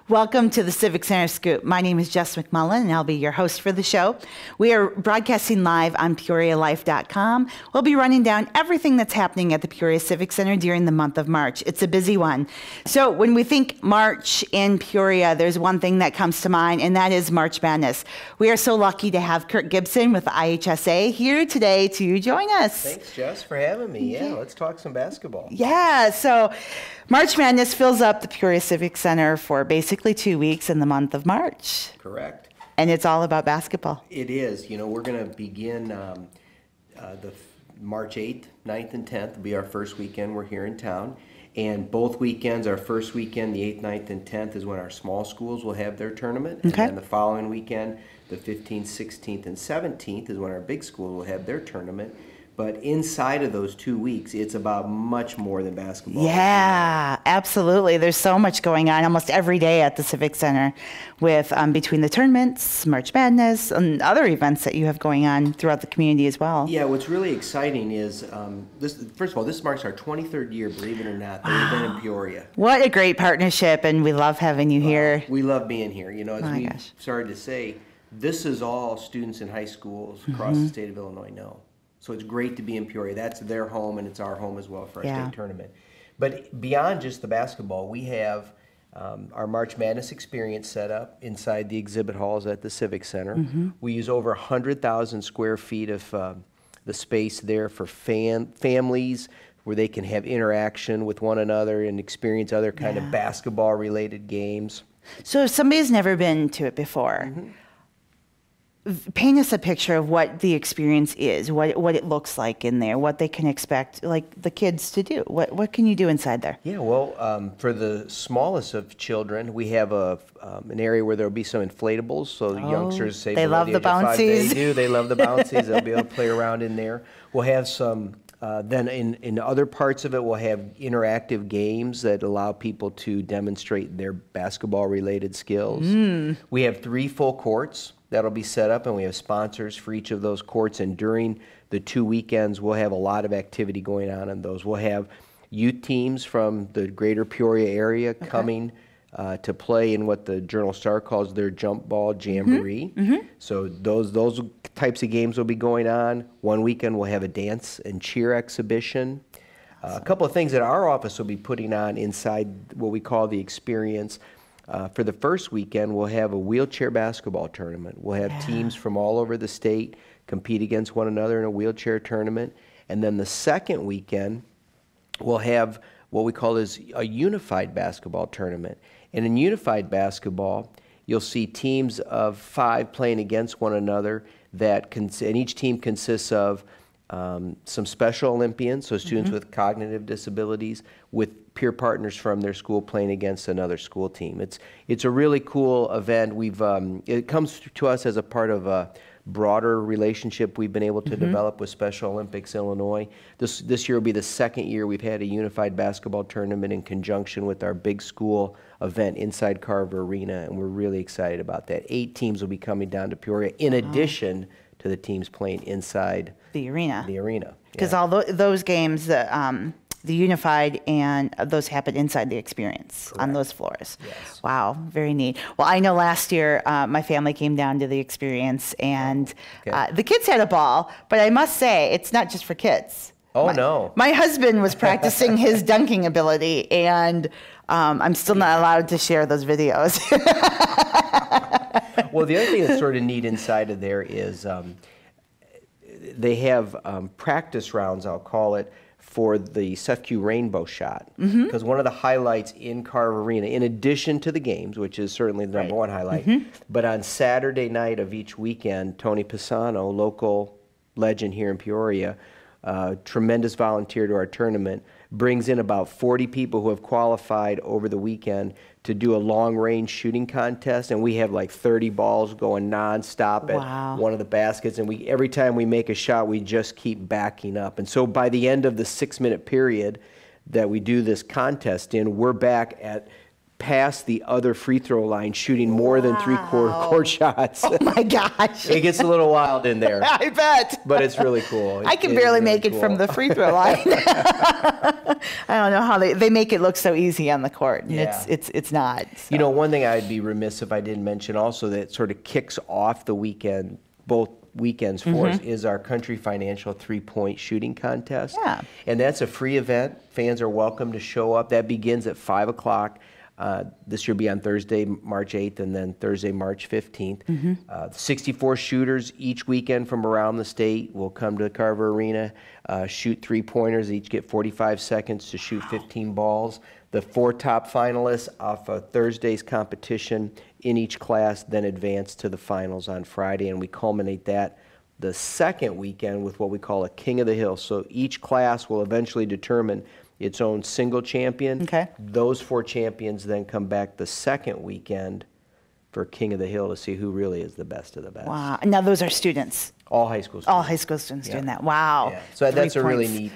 Welcome to the Civic Center Scoop. My name is Jess McMullin, and I'll be your host for the show. We are broadcasting live on PeoriaLife.com. We'll be running down everything that's happening at the Peoria Civic Center during the month of March. It's a busy one. So when we think March in Peoria, there's one thing that comes to mind, and that is March Madness. We are so lucky to have Gibson with the IHSA here today to join us. Thanks, Jess, for having me. Yeah, let's talk some basketball. Yeah, so March Madness fills up the Peoria Civic Center for basically 2 weeks in the month of March. Correct. And it's all about basketball. It is. You know, we're going to begin the March 8th, 9th, and 10th will be our first weekend. We're here in town. And both weekends, our first weekend, the 8th, 9th, and 10th, is when our small schools will have their tournament. Okay. And then the following weekend, the 15th, 16th, and 17th, is when our big school will have their tournament. But inside of those 2 weeks, it's about much more than basketball. Yeah, absolutely. There's so much going on almost every day at the Civic Center with between the tournaments, March Madness, and other events that you have going on throughout the community as well. Yeah, what's really exciting is, first of all, this marks our 23rd year, believe it or not, that we've been in Peoria. What a great partnership, and we love having you here. We love being here. You know, as we gosh. started to say, this is all students in high schools across the state of Illinois know. So it's great to be in Peoria. That's their home, and it's our home as well for our state tournament. But beyond just the basketball, we have our March Madness experience set up inside the exhibit halls at the Civic Center. We use over 100,000 square feet of the space there for families where they can have interaction with one another and experience other kind of basketball-related games. So if somebody's never been to it before, paint us a picture of what the experience is, what it looks like in there, what they can expect, like the kids to do. What can you do inside there? Yeah, well, for the smallest of children, we have an area where there'll be some inflatables, so the youngsters say they love the bouncies. They do. They love the bouncies. They'll be able to play around in there. We'll have some. Then in other parts of it, we'll have interactive games that allow people to demonstrate their basketball-related skills. We have 3 full courts that'll be set up, and we have sponsors for each of those courts. And during the 2 weekends, we'll have a lot of activity going on in those. We'll have youth teams from the greater Peoria area coming to play in what the Journal-Star calls their jump ball jamboree. So those types of games will be going on. One weekend we'll have a dance and cheer exhibition. A couple of things that our office will be putting on inside what we call the experience. For the first weekend, we'll have a wheelchair basketball tournament. We'll have teams from all over the state compete against one another in a wheelchair tournament. And then the second weekend, we'll have what we call is a unified basketball tournament. And in unified basketball, you'll see teams of 5 playing against one another, and each team consists of some Special Olympians, so students with cognitive disabilities, with peer partners from their school playing against another school team. It's a really cool event. It comes to us as a part of a broader relationship we've been able to develop with Special Olympics Illinois. This year will be the 2nd year we've had a unified basketball tournament in conjunction with our big school event inside Carver Arena, and we're really excited about that. 8 teams will be coming down to Peoria in addition to the teams playing inside the arena. Because yeah. all those games, the unified and those happen inside the experience on those floors. Yes. Wow, very neat. Well, I know last year my family came down to the experience, and the kids had a ball, but I must say it's not just for kids. Oh, no. My husband was practicing his dunking ability, and I'm still not allowed to share those videos. Well, the other thing that's sort of neat inside of there is they have practice rounds, I'll call it, for the SEFCU rainbow shot. Because one of the highlights in Carver Arena, in addition to the games, which is certainly the number one highlight, but on Saturday night of each weekend, Tony Pisano, local legend here in Peoria, tremendous volunteer to our tournament, brings in about 40 people who have qualified over the weekend to do a long-range shooting contest, and we have like 30 balls going nonstop at one of the baskets, and every time we make a shot, we just keep backing up. And so by the end of the 6-minute period that we do this contest in, we're back at past the other free throw line shooting more than court shots. Oh my gosh. It gets a little wild in there. I bet. But it's really cool. I can barely make it from the free throw line. I don't know how they make it look so easy on the court. And it's not. So. You know, one thing I'd be remiss if I didn't mention also that sort of kicks off the weekend, both weekends for us, is our Country Financial 3-point shooting contest. Yeah. And that's a free event. Fans are welcome to show up. That begins at 5 o'clock. This year will be on Thursday, March 8th, and then Thursday, March 15th. 64 shooters each weekend from around the state will come to Carver Arena, shoot 3-pointers. Each get 45 seconds to shoot 15 balls. The 4 top finalists off of Thursday's competition in each class then advance to the finals on Friday, and we culminate that the second weekend with what we call a King of the Hill. So each class will eventually determine its own single champion. Okay. Those 4 champions then come back the second weekend for King of the Hill to see who really is the best of the best. Wow. Now those are students. All high school students. All high school students doing that. Wow. Yeah. So that's 3 a really points. neat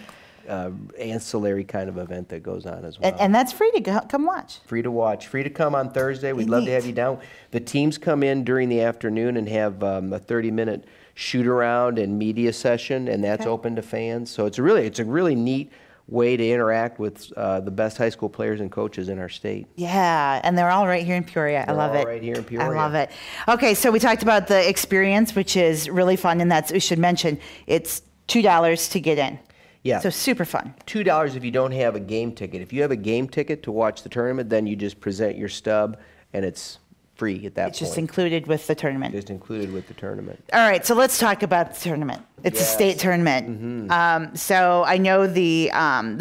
ancillary kind of event that goes on as well. And that's free to come watch. Free to watch. Free to come on Thursday. We'd love to have you down. The teams come in during the afternoon and have a 30-minute shoot-around and media session, and that's open to fans. So it's a really neat way to interact with the best high school players and coaches in our state. Yeah, and they're all right here in Peoria. I love it. Right here in Peoria. I love it. Okay, so we talked about the experience, which is really fun, and we should mention it's $2 to get in. Yeah. So super fun. $2 if you don't have a game ticket. If you have a game ticket to watch the tournament, then you just present your stub, and it's free at that point. It's just included with the tournament. Just included with the tournament. All right, so let's talk about the tournament. It's a state tournament. So I know the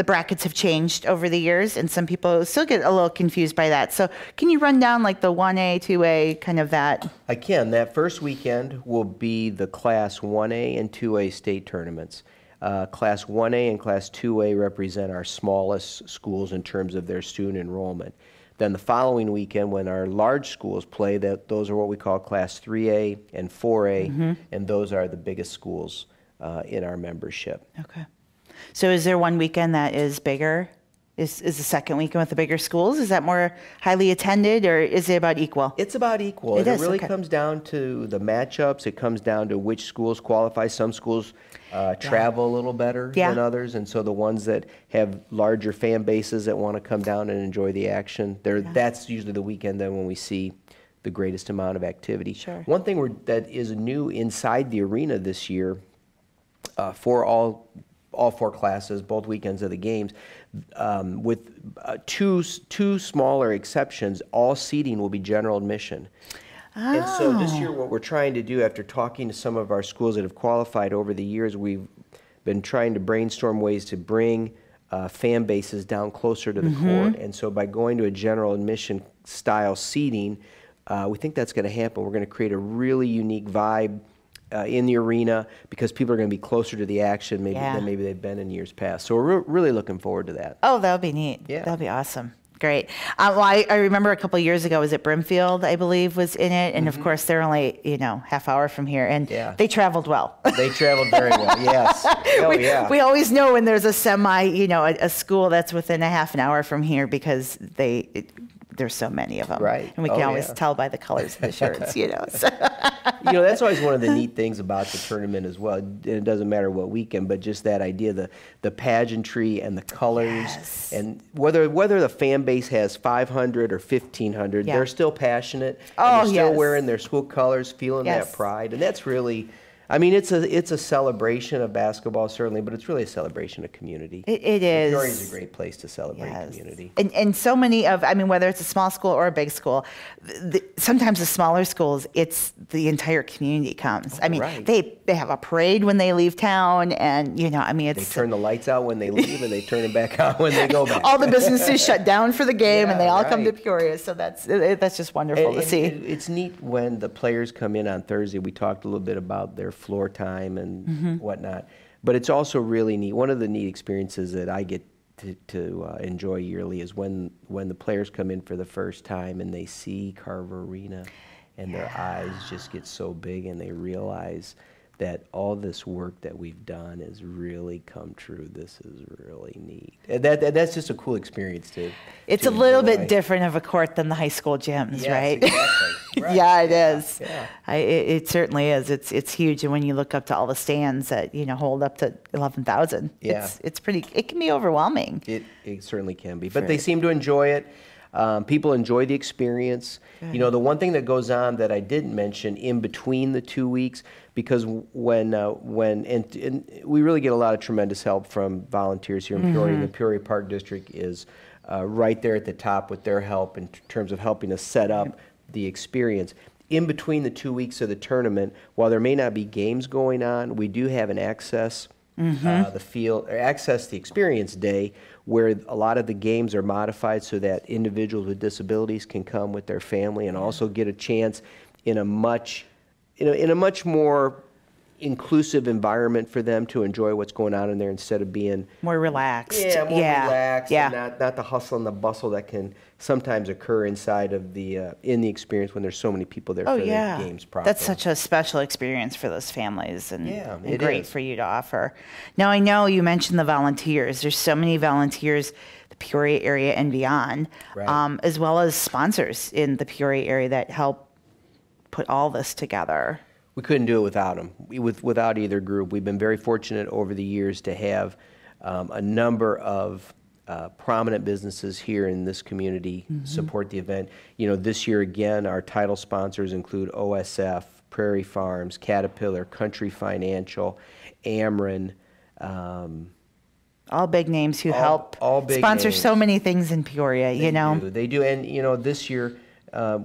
brackets have changed over the years, and some people still get a little confused by that. So can you run down like the 1A, 2A, kind of that? I can. That first weekend will be the Class 1A and 2A state tournaments. Class 1A and Class 2A represent our smallest schools in terms of their student enrollment. Then the following weekend, when our large schools play, those are what we call Class 3A and 4A, and those are the biggest schools in our membership. Okay. So is there one weekend that is bigger? Is the second weekend with the bigger schools? Is that more highly attended, or is it about equal? It's about equal. It really comes down to the matchups. It comes down to which schools qualify. Some schools travel a little better than others, and so the ones that have larger fan bases that want to come down and enjoy the action, that's usually the weekend then when we see the greatest amount of activity. Sure. One thing that is new inside the arena this year for all 4 classes, both weekends of the games, with two smaller exceptions, all seating will be general admission. Oh. And so this year what we're trying to do, after talking to some of our schools that have qualified over the years, we've been trying to brainstorm ways to bring fan bases down closer to the court. And so by going to a general admission style seating, we think that's going to happen. We're going to create a really unique vibe in the arena because people are going to be closer to the action than maybe they've been in years past. So we're really looking forward to that. Oh, that would be neat. Yeah. That would be awesome. Great. Well, I remember a couple of years ago, was it Brimfield, I believe, was in it. And of course, they're only, half hour from here. And they traveled well. They traveled very well, yes. We always know when there's a a school that's within a half an hour from here because there's so many of them. Right. And we can always tell by the colors of the shirts, So. That's always one of the neat things about the tournament as well. It doesn't matter what weekend, but just that idea, the pageantry and the colors, and whether the fan base has 500 or 1,500, they're still passionate. And they're still wearing their school colors, feeling that pride, and that's really. It's a celebration of basketball, certainly, but it's really a celebration of community. It is. Peoria is a great place to celebrate community. And so many whether it's a small school or a big school, sometimes the smaller schools, it's the entire community comes. They have a parade when they leave town, and it's. They turn the lights out when they leave, and they turn them back on when they go back. All the businesses shut down for the game, and they all come to Peoria. So that's just wonderful to see. It's neat when the players come in on Thursday. We talked a little bit about their floor time and whatnot, but it's also really neat. One of the neat experiences that I get to enjoy yearly is when the players come in for the first time and they see Carver Arena, and their eyes just get so big, and they realize that all this work that we've done has really come true. This is really neat. And that's just a cool experience too. It's a little bit different of a court than the high school gyms, yes, right? Exactly. Right. Yeah, it is. Yeah. It certainly is. It's huge, and when you look up to all the stands that hold up to 11,000, it's pretty. It can be overwhelming. It certainly can be, but they seem to enjoy it. People enjoy the experience. Good. The one thing that goes on that I didn't mention in between the 2 weeks, because when we really get a lot of tremendous help from volunteers here in Peoria, and the Peoria Park District is right there at the top with their help in terms of helping us set up the experience. In between the 2 weeks of the tournament, while there may not be games going on, we do have an access the field, or access the experience day, where a lot of the games are modified so that individuals with disabilities can come with their family and also get a chance in a much more inclusive environment for them to enjoy what's going on in there instead of being more relaxed. Yeah, more relaxed, and not the hustle and the bustle that can sometimes occur inside of the in the experience when there's so many people there for the games proper. That's such a special experience for those families, and great is for you to offer. Now, I know you mentioned the volunteers. There's so many volunteers, the Peoria area and beyond, as well as sponsors in the Peoria area that help put all this together. We couldn't do it without them, without either group. We've been very fortunate over the years to have a number of prominent businesses here in this community support the event. This year again, our title sponsors include OSF, Prairie Farms, Caterpillar, Country Financial, Ameren. All big names who help sponsor so many things in Peoria, They do, and this year,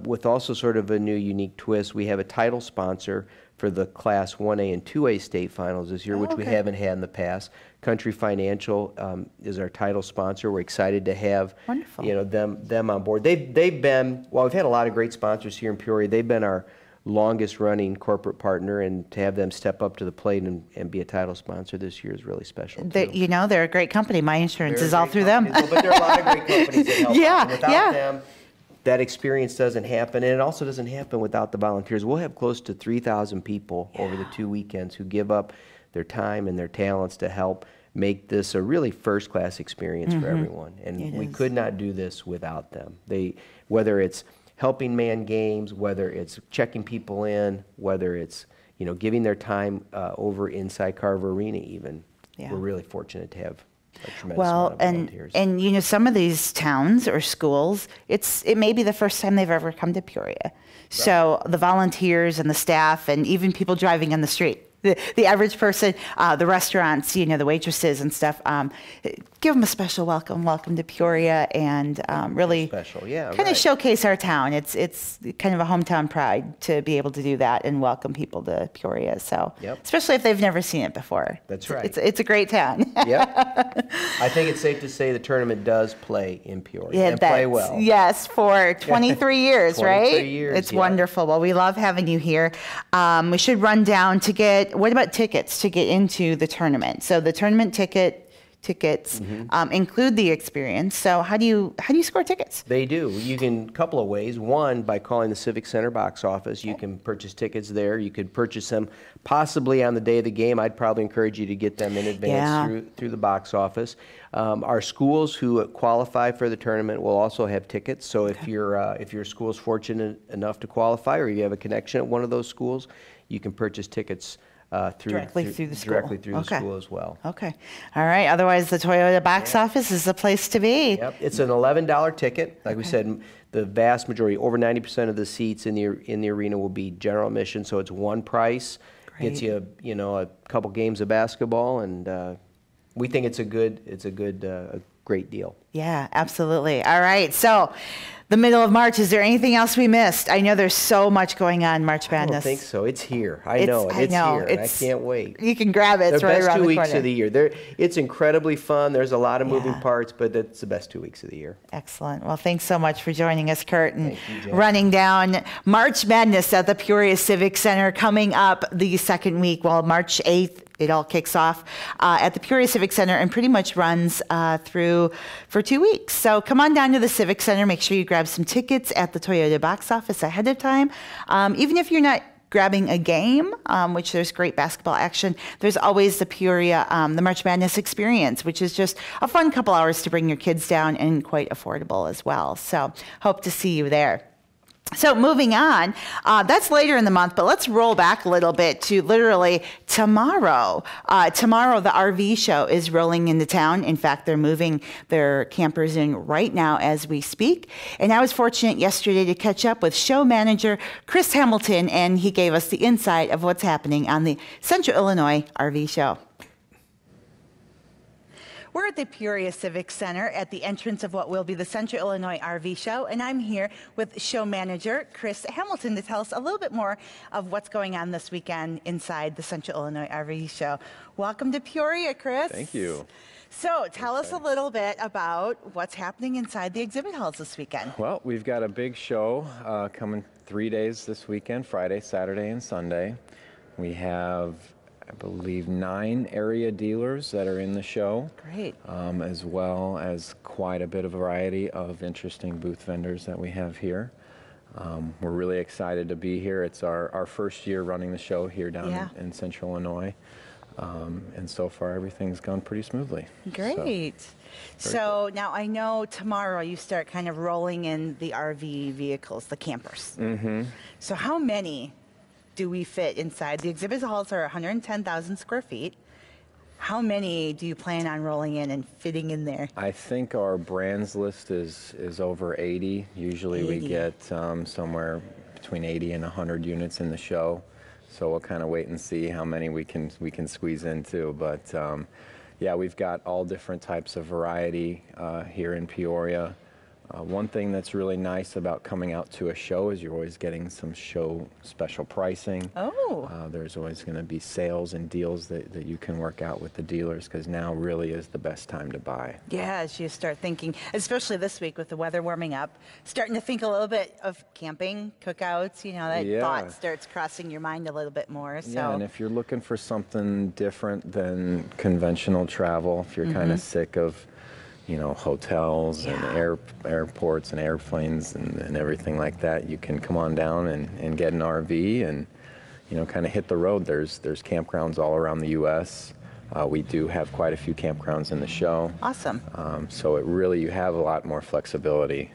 with also sort of a new unique twist, we have a title sponsor for the Class 1A and 2A state finals this year, which we haven't had in the past. Country Financial is our title sponsor. We're excited to have them on board. They've been, well, we've had a lot of great sponsors here in Peoria. They've been our longest running corporate partner, and to have them step up to the plate and be a title sponsor this year is really special too. They're a great company. My insurance is all through them. But there are a lot of great companies that help. And without them, that experience doesn't happen, and it also doesn't happen without the volunteers. We'll have close to 3,000 people over the 2 weekends who give up their time and their talents to help make this a really first-class experience for everyone. And we could not do this without them. Whether it's helping man games, whether it's checking people in, whether it's giving their time over inside Carver Arena even. We're really fortunate to have a tremendous amount of volunteers. And some of these towns or schools, it may be the first time they've ever come to Peoria. So the volunteers and the staff and even people driving on the street, the average person, the restaurants, the waitresses and stuff, give them a special welcome to Peoria, and really kind of showcase our town. It's kind of a hometown pride to be able to do that and welcome people to Peoria. So especially if they've never seen it before. That's right. It's a great town. I think it's safe to say the tournament does play in Peoria and play well. Yes, for 23 years, 23 years, It's wonderful. Well, we love having you here. We should run down to what about tickets to get into the tournament? So the tournament tickets include the experience. So how do you score tickets? They do. You can, couple of ways. One, by calling the Civic Center box office. You can purchase tickets there. You could purchase them possibly on the day of the game. I'd probably encourage you to get them in advance through the box office. Our schools who qualify for the tournament will also have tickets. So if your school is fortunate enough to qualify, or you have a connection at one of those schools, you can purchase tickets directly through the school as well. Okay. All right. Otherwise, the Toyota box office is the place to be. Yep. It's an $11 ticket. Like we said, the vast majority, over 90% of the seats in the arena will be general admission, so it's one price. Gets you a couple games of basketball, and we think it's a great deal. Yeah, absolutely. All right. So the middle of March, is there anything else we missed? I know there's so much going on, March Madness. I don't think so. It's here. I know. It's here. I can't wait. You can grab it. It's right around the corner. The best 2 weeks of the year. It's incredibly fun. There's a lot of moving parts, but it's the best 2 weeks of the year. Excellent. Well, thanks so much for joining us, Kurt, and running down March Madness at the Peoria Civic Center coming up the second week. Well, March 8th. It all kicks off at the Peoria Civic Center and pretty much runs through for 2 weeks. So come on down to the Civic Center. Make sure you grab some tickets at the Toyota box office ahead of time. Even if you're not grabbing a game, which there's great basketball action, there's always the Peoria, the March Madness experience, which is just a fun couple hours to bring your kids down and quite affordable as well. So hope to see you there. So moving on, that's later in the month, but let's roll back a little bit to literally tomorrow. Tomorrow, the RV show is rolling into town. In fact, they're moving their campers in right now as we speak. And I was fortunate yesterday to catch up with show manager Chris Hamilton, and he gave us the insight of what's happening on the Central Illinois RV show. We're at the Peoria Civic Center at the entrance of what will be the Central Illinois RV Show, and I'm here with show manager Chris Hamilton to tell us a little bit more of what's going on this weekend inside the Central Illinois RV Show. Welcome to Peoria, Chris. Thank you. So tell us a little bit about what's happening inside the exhibit halls this weekend. Well, we've got a big show coming 3 days this weekend, Friday, Saturday, and Sunday. We have, I believe, 9 area dealers that are in the show. Great. As well as quite a bit of variety of interesting booth vendors that we have here. We're really excited to be here. It's our first year running the show here down in Central Illinois. And so far everything's gone pretty smoothly. Great. So now I know tomorrow you start kind of rolling in the RV vehicles, the campers. Mm-hmm. So how many do we fit inside? The exhibit halls are 110,000 square feet. How many do you plan on rolling in and fitting in there? I think our brands list is over 80. Usually 80. We get somewhere between 80 and 100 units in the show. So we'll kind of wait and see how many we can squeeze into. But yeah, we've got all different types of variety here in Peoria. One thing that's really nice about coming out to a show is you're always getting some show special pricing. Oh. There's always going to be sales and deals that you can work out with the dealers, because now really is the best time to buy. Yeah, as you start thinking, especially this week with the weather warming up, starting to think a little bit of camping, cookouts, you know, that thought starts crossing your mind a little bit more. So. Yeah, and if you're looking for something different than conventional travel, if you're kind of sick of, you know, hotels and airports and airplanes and everything like that, you can come on down and get an RV and, you know, kind of hit the road. There's campgrounds all around the U.S. We do have quite a few campgrounds in the show. Awesome. So you have a lot more flexibility.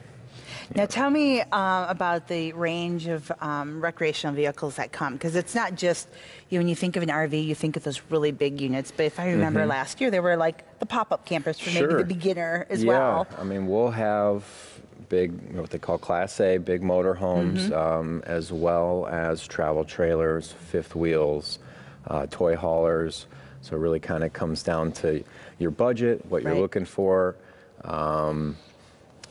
Now tell me about the range of recreational vehicles that come, because it's not just, you know, when you think of an RV, you think of those really big units. But if I remember last year, there were like the pop-up campers for maybe the beginner as well. Yeah, I mean, we'll have big, what they call Class A, big motorhomes, as well as travel trailers, fifth wheels, toy haulers. So it really kind of comes down to your budget, what you're looking for.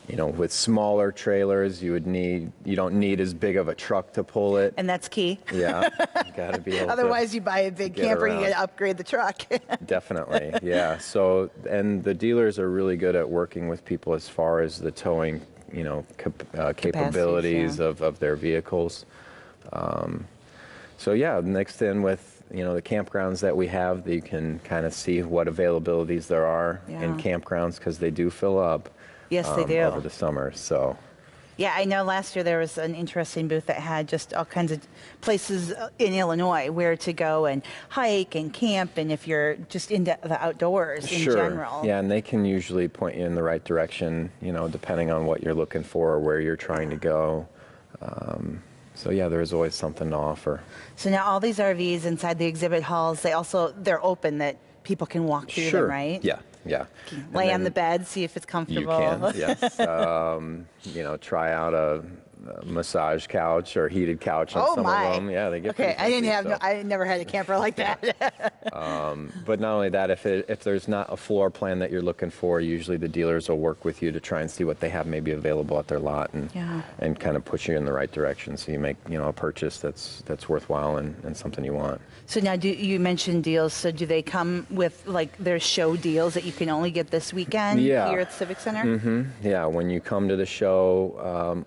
You know, with smaller trailers, you don't need as big of a truck to pull it. And that's key. Yeah, you got to be able Otherwise, you buy a big camper, you got to upgrade the truck. Definitely, yeah. So, and the dealers are really good at working with people as far as the towing, you know, capabilities of their vehicles. So yeah, mixed in with, you know, the campgrounds that we have, that you can kind of see what availabilities there are in campgrounds, because they do fill up. Yes, they do. Over the summer, so. Yeah, I know last year there was an interesting booth that had just all kinds of places in Illinois where to go and hike and camp, and if you're just into the outdoors in general. Yeah, and they can usually point you in the right direction, you know, depending on what you're looking for or where you're trying to go. So yeah, there's always something to offer. So now all these RVs inside the exhibit halls, they're open, that people can walk through them, right? Yeah. Yeah. Lay on the bed, see if it's comfortable. You can, yes. You know, try out a massage couch or heated couch on some of them. Yeah, they get okay. I never had a camper like that. But not only that, if there's not a floor plan that you're looking for, usually the dealers will work with you to try and see what they have maybe available at their lot and kind of push you in the right direction, so you make, you know, a purchase that's worthwhile and something you want. So now, you mentioned deals. So do they come with, like, there's show deals that you can only get this weekend here at the Civic Center? Mm-hmm. Yeah, when you come to the show,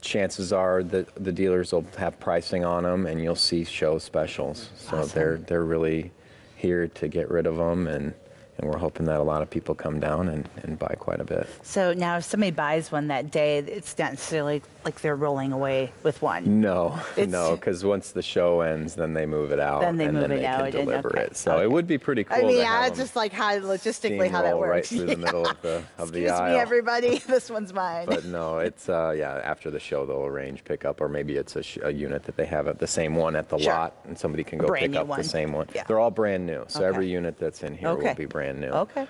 chances are that the dealers will have pricing on them, and you'll see show specials. So they're really here to get rid of them and and we're hoping that a lot of people come down and buy quite a bit. So now if somebody buys one that day, it's not necessarily like they're rolling away with one. No, no, because once the show ends, then they move it out, Then they and move then it they out, can and deliver okay, it. So okay. it would be pretty cool I mean, to have it's just like how logistically how that steamroll works. right through the middle of the Excuse aisle. me, everybody, this one's mine. But no, it's yeah. After the show, they'll arrange pickup, or maybe it's a unit that they have at the same one at the Sure. lot, and somebody can go brand pick new up one. the same one. Yeah. They're all brand new, so Okay. every unit that's in here Okay. will be brand new. Okay.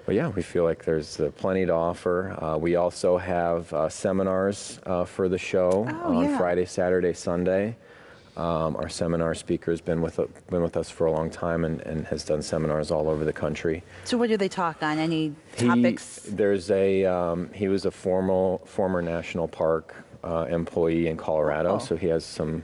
But yeah, we feel like there's plenty to offer. We also have seminars for the show on yeah. Friday, Saturday, Sunday. Our seminar speaker has been with us for a long time and has done seminars all over the country. So what do they talk on? Any topics? He was a former national park employee in Colorado, so he has some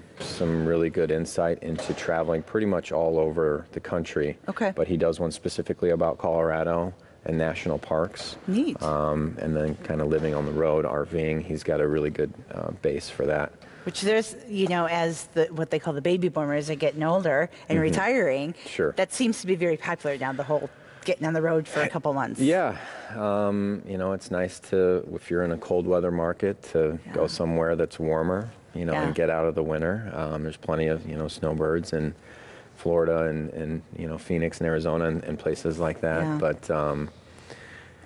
really good insight into traveling pretty much all over the country. Okay. But he does one specifically about Colorado and national parks. Neat. And then kind of living on the road, RVing. He's got a really good base for that. Which there's, as what they call the baby boomers are getting older and retiring. Sure. That seems to be very popular now, the whole getting on the road for a couple months. Yeah. It's nice to, if you're in a cold weather market, to go somewhere that's warmer, and get out of the winter. There's plenty of, snowbirds in Florida and Phoenix and Arizona and places like that. Yeah. But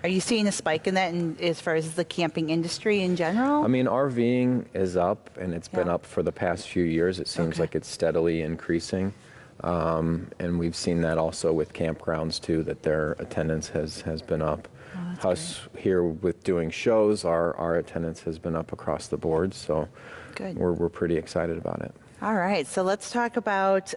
are you seeing a spike in that as far as the camping industry in general? I mean, RVing is up, and it's been up for the past few years. It seems like it's steadily increasing. And we've seen that also with campgrounds, too, that their attendance has been up. Us here with doing shows, our attendance has been up across the board. So Good. We're pretty excited about it. All right, so let's talk about,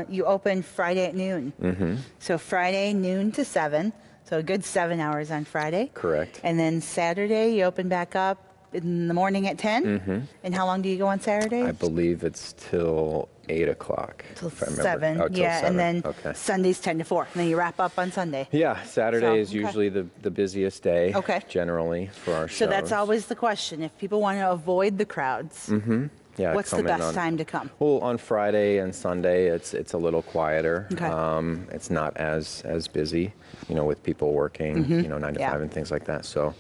you open Friday at noon. Mm-hmm. So Friday, noon to 7, so a good 7 hours on Friday. Correct. And then Saturday, you open back up in the morning at 10? Mm-hmm. And how long do you go on Saturday? I believe it's till 8 o'clock. Till if I remember. 7, Oh, till yeah, 7. and then Okay. Sunday's 10 to 4, and then you wrap up on Sunday. Yeah, Saturday is okay. usually the busiest day, generally, for our shows. So that's always the question. If people want to avoid the crowds, Yeah, what's the come in best time to come? Well, on Friday and Sunday, it's a little quieter. Okay. It's not as busy, with people working, 9 to 5 and things like that. So,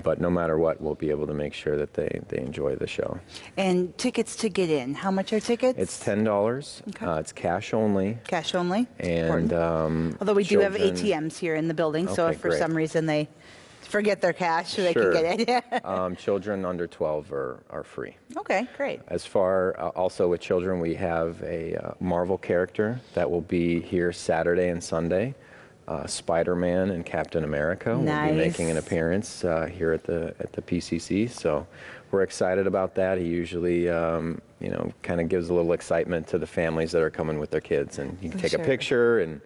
but no matter what, we'll be able to make sure that they enjoy the show. And tickets to get in, how much are tickets? It's $10. Okay. It's cash only. Cash only? And although we do have children- ATMs here in the building, so Okay, if for great. some reason they forget their cash, they Sure. can get it. Children under 12 are free. Okay, great. As far, also with children, we have a Marvel character that will be here Saturday and Sunday. Spider-Man and Captain America will Nice. be making an appearance here at the PCC. So we're excited about that. He usually, kind of gives a little excitement to the families that are coming with their kids, and you can take Sure. a picture and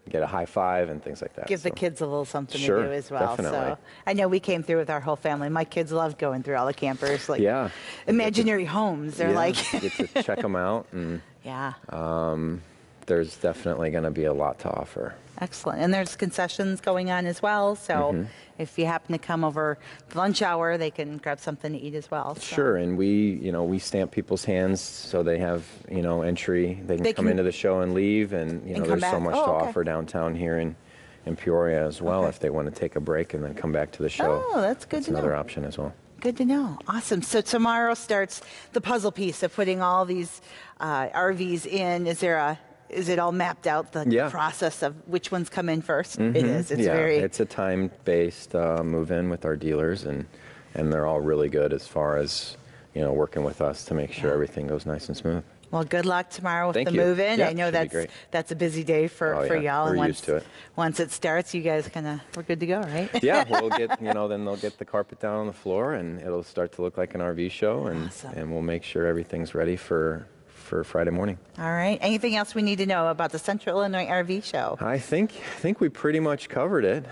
get a high five and things like that. Give the So- kids a little something Sure, to do as well. definitely. So I know we came through with our whole family. My kids loved going through all the campers, like Yeah. imaginary homes. They're Yeah, like, you get to check them out, and yeah, there's definitely going to be a lot to offer. excellent. And there's concessions going on as well. So Mm-hmm. if you happen to come over the lunch hour, they can grab something to eat as well. So. Sure, and we stamp people's hands so they have, entry. They can come into the show and leave, and, come there's back. so much Oh, to okay. offer downtown here in Peoria as well if they want to take a break and then come back to the show. Oh, that's good to know. another option as well. Good to know. Awesome. So tomorrow starts the puzzle piece of putting all these RVs in. Is it all mapped out, the Yeah. process of which ones come in first? It is. It's yeah, very... it's a time-based move-in with our dealers, and they're all really good as far as, working with us to make sure everything goes nice and smooth. Well, good luck tomorrow with Thank the you. move-in. Yeah, I know should be great. that's a busy day for Oh, yeah. y'all. We're And used to it. Once it starts, you guys we're good to go, right? Yeah, we'll get, then they'll get the carpet down on the floor, and it'll start to look like an RV show, and Awesome. and we'll make sure everything's ready for Friday morning. All right. Anything else we need to know about the Central Illinois RV Show? I think we pretty much covered it.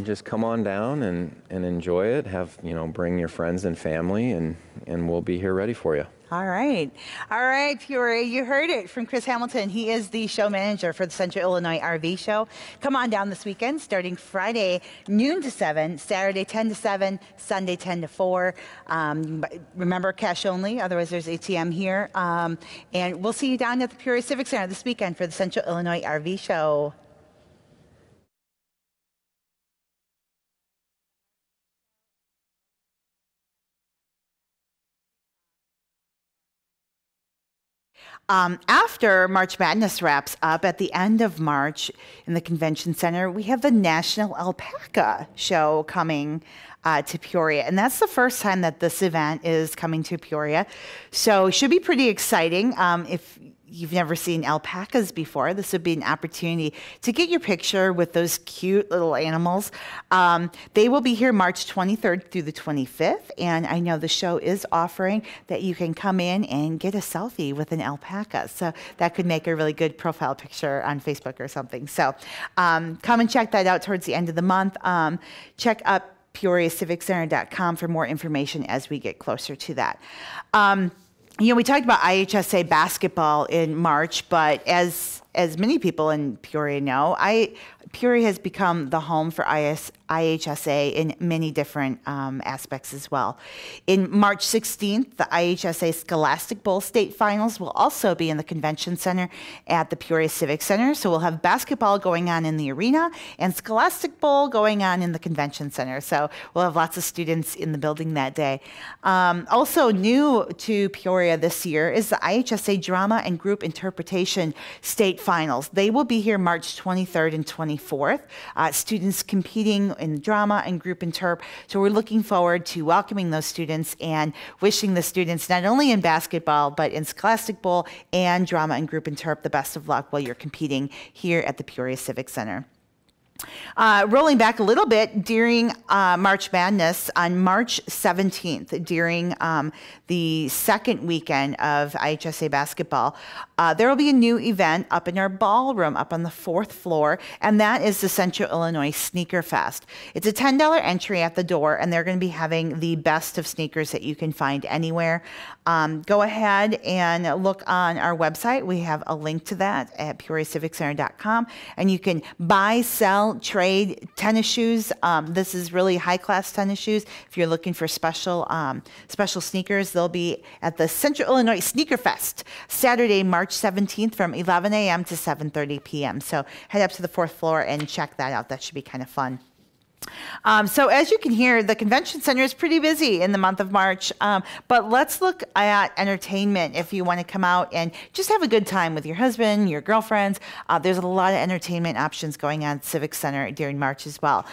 Just come on down and enjoy it. Bring your friends and family, and we'll be here ready for you. All right. All right, Peoria, you heard it from Chris Hamilton. He is the show manager for the Central Illinois RV Show. Come on down this weekend, starting Friday, noon to 7, Saturday, 10 to 7, Sunday, 10 to 4. Remember, cash only, otherwise there's ATM here. And we'll see you down at the Peoria Civic Center this weekend for the Central Illinois RV Show. After March Madness wraps up at the end of March in the Convention Center, we have the National Alpaca Show coming to Peoria. And that's the first time that this event is coming to Peoria. So it should be pretty exciting. If you've never seen alpacas before, this would be an opportunity to get your picture with those cute little animals. They will be here March 23rd through the 25th, and I know the show is offering that you can come in and get a selfie with an alpaca. So that could make a really good profile picture on Facebook or something. So come and check that out towards the end of the month. Check up PeoriaCivicCenter.com for more information as we get closer to that. You know, we talked about IHSA basketball in March, but as many people in Peoria know, Peoria has become the home for IHSA in many different aspects as well. In March 16th, the IHSA Scholastic Bowl State Finals will also be in the Convention Center at the Peoria Civic Center. So we'll have basketball going on in the arena and Scholastic Bowl going on in the Convention Center. So we'll have lots of students in the building that day. Also new to Peoria this year is the IHSA Drama and Group Interpretation State Finals. They will be here March 23rd and 24th. Students competing in drama and group interp. So we're looking forward to welcoming those students and wishing the students not only in basketball, but in Scholastic Bowl and drama and group interp the best of luck while you're competing here at the Peoria Civic Center. Rolling back a little bit, during March Madness on March 17th, during the second weekend of IHSA basketball, there will be a new event up in our ballroom up on the 4th floor, and that is the Central Illinois Sneaker Fest. It's a $10 entry at the door, and they're going to be having the best of sneakers that you can find anywhere. Go ahead and look on our website. We have a link to that at PeoriaCivicCenter.com, and you can buy, sell, trade tennis shoes. This is really high-class tennis shoes. If you're looking for special sneakers, they'll be at the Central Illinois Sneaker Fest, Saturday, March 17th from 11 a.m. to 7:30 p.m. So head up to the 4th floor and check that out. That should be kind of fun. So as you can hear, the Convention Center is pretty busy in the month of March, but let's look at entertainment if you want to come out and just have a good time with your husband, your girlfriends. There's a lot of entertainment options going on at Civic Center during March as well.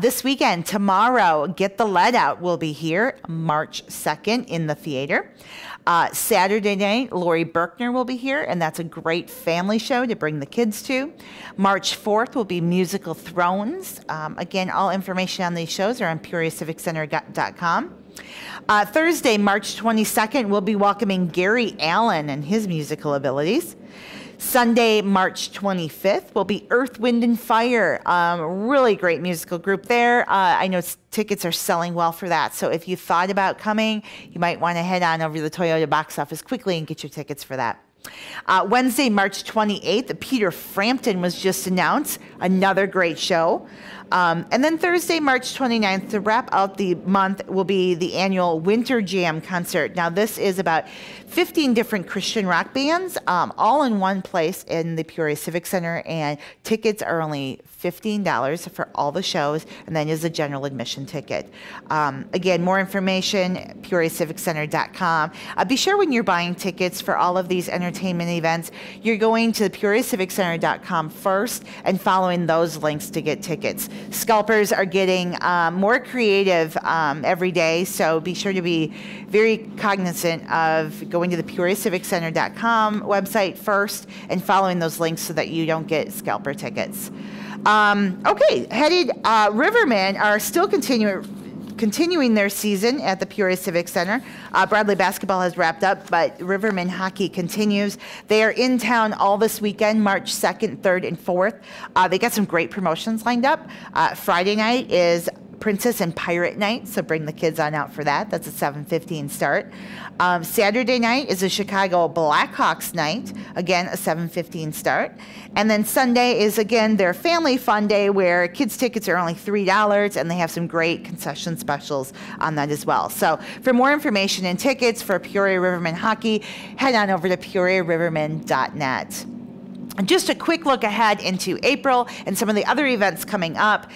This weekend, tomorrow, Get the Lead Out will be here March 2nd in the theater. Saturday night, Lori Berkner will be here, and that's a great family show to bring the kids to. March 4th will be Musical Thrones. Again, all information on these shows are on PeoriaCivicCenter.com. Thursday, March 22nd, we'll be welcoming Gary Allen and his musical abilities. Sunday, March 25th, will be Earth, Wind, and Fire. Really great musical group there. I know tickets are selling well for that. So if you thought about coming, you might want to head on over to the Toyota box office quickly and get your tickets for that. Wednesday, March 28th, Peter Frampton was just announced. Another great show. And then Thursday, March 29th, to wrap out the month, will be the annual Winter Jam concert. Now, this is about 15 different Christian rock bands, all in one place in the Peoria Civic Center, and tickets are only $15 for all the shows, and then is a general admission ticket. Again, more information, PeoriaCivicCenter.com. Be sure when you're buying tickets for all of these entertainment events, you're going to PeoriaCivicCenter.com first and following those links to get tickets. Scalpers are getting more creative every day, so be sure to be very cognizant of going to the PeoriaCivicCenter.com website first and following those links so that you don't get scalper tickets. Rivermen are still continuing their season at the Peoria Civic Center. Bradley basketball has wrapped up, but Rivermen hockey continues. They are in town all this weekend, March 2nd, 3rd, and 4th. They got some great promotions lined up. Friday night is Princess and Pirate Night, so bring the kids on out for that. That's a 7:15 start. Saturday night is a Chicago Blackhawks night, again a 7:15 start. And then Sunday is again their family fun day where kids tickets are only $3 and they have some great concession specials on that as well. So for more information and tickets for Peoria Rivermen hockey, head on over to peoriarivermen.net. And just a quick look ahead into April and some of the other events coming up.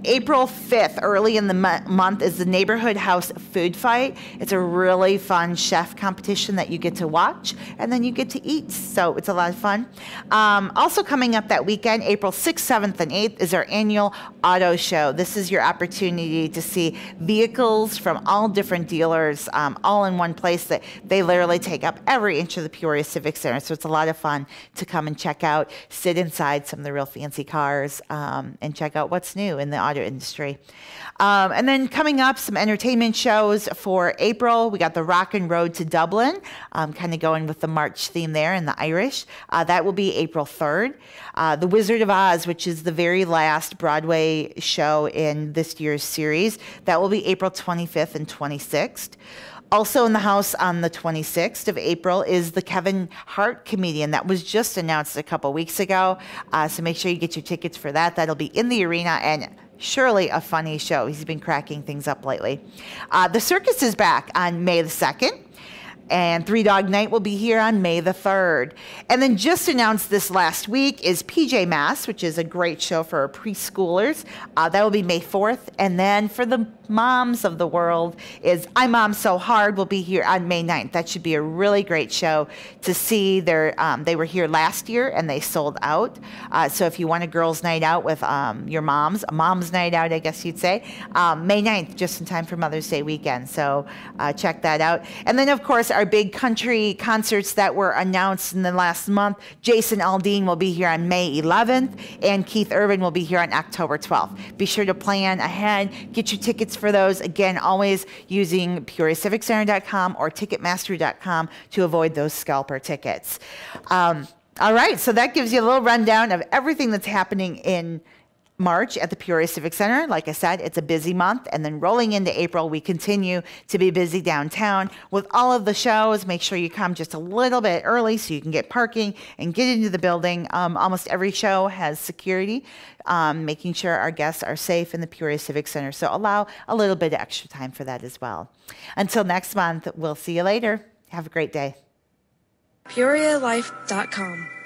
April 5th, early in the month, is the Neighborhood House Food Fight. It's a really fun chef competition that you get to watch, and then you get to eat, so it's a lot of fun. Also coming up that weekend, April 6th, 7th, and 8th, is our annual auto show. This is your opportunity to see vehicles from all different dealers, all in one place. That they literally take up every inch of the Peoria Civic Center, so it's a lot of fun to come and check out, sit inside some of the real fancy cars, and check out what's new in the auto industry. And then coming up, some entertainment shows for April. We got the Rockin' Road to Dublin, kind of going with the March theme there and the Irish. That will be April 3rd. The Wizard of Oz, which is the very last Broadway show in this year's series, that will be April 25th and 26th. Also in the house on the 26th of April is the Kevin Hart comedian that was just announced a couple weeks ago. So make sure you get your tickets for that. That'll be in the arena and surely a funny show. He's been cracking things up lately. The circus is back on May the 2nd. And Three Dog Night will be here on May the 3rd. And then just announced this last week is PJ Masks, which is a great show for our preschoolers. That will be May 4th. And then for the moms of the world is I Mom So Hard will be here on May 9th. That should be a really great show to see. They were here last year and they sold out. So if you want a girls' night out with your moms, a mom's night out, I guess you'd say, May 9th, just in time for Mother's Day weekend. So check that out. And then, of course, our big country concerts that were announced in the last month. Jason Aldean will be here on May 11th, and Keith Urban will be here on October 12th. Be sure to plan ahead. Get your tickets for those. Again, always using PeoriaCivicCenter.com or Ticketmaster.com to avoid those scalper tickets. All right, so that gives you a little rundown of everything that's happening in March at the Peoria Civic Center. Like I said, it's a busy month, and then rolling into April, we continue to be busy downtown with all of the shows. Make sure you come just a little bit early so you can get parking and get into the building. Almost every show has security, making sure our guests are safe in the Peoria Civic Center. So allow a little bit of extra time for that as well. Until next month, we'll see you later. Have a great day. PeoriaLife.com